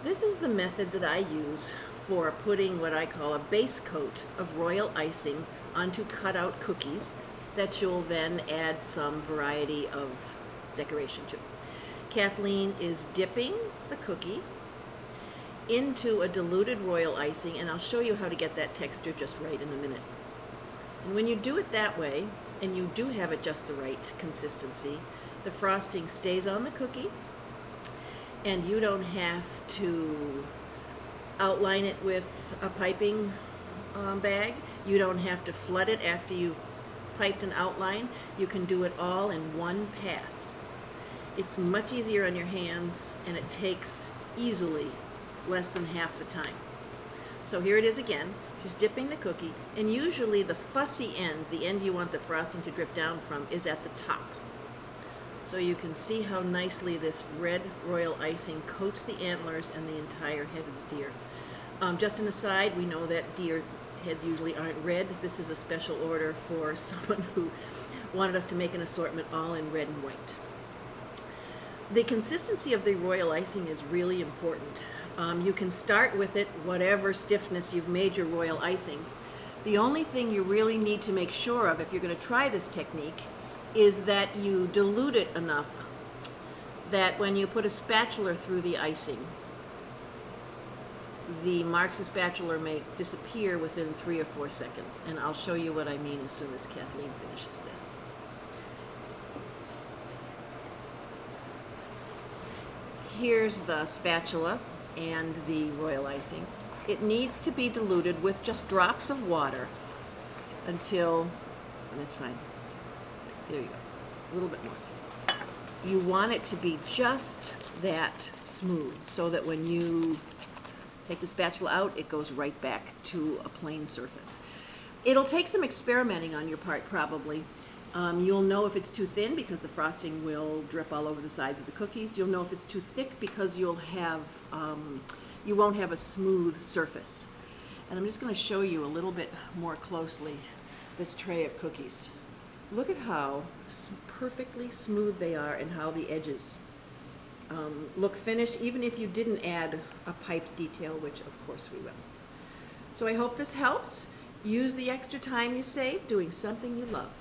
This is the method that I use for putting what I call a base coat of royal icing onto cutout cookies that you'll then add some variety of decoration to. Kathleen is dipping the cookie into a diluted royal icing, and I'll show you how to get that texture just right in a minute. And when you do it that way, and you do have it just the right consistency, the frosting stays on the cookie, and you don't have to outline it with a piping bag. You don't have to flood it after you've piped an outline. You can do it all in one pass. It's much easier on your hands, and it takes easily less than half the time. So here it is again. She's dipping the cookie, and usually the fussy end, the end you want the frosting to drip down from, is at the top. So you can see how nicely this red royal icing coats the antlers and the entire head of the deer. Just an aside, we know that deer heads usually aren't red. This is a special order for someone who wanted us to make an assortment all in red and white. The consistency of the royal icing is really important. You can start with it whatever stiffness you've made your royal icing. The only thing you really need to make sure of if you're going to try this technique is that you dilute it enough that when you put a spatula through the icing, the marks of spatula may disappear within 3 or 4 seconds. And I'll show you what I mean as soon as Kathleen finishes this. Here's the spatula and the royal icing. It needs to be diluted with just drops of water until, and that's fine. There you go. A little bit more. You want it to be just that smooth so that when you take the spatula out, it goes right back to a plain surface. It'll take some experimenting on your part, probably. You'll know if it's too thin because the frosting will drip all over the sides of the cookies. You'll know if it's too thick because you won't have a smooth surface. And I'm just going to show you a little bit more closely this tray of cookies. Look at how perfectly smooth they are and how the edges look finished, even if you didn't add a piped detail, which of course we will. So I hope this helps. Use the extra time you save doing something you love.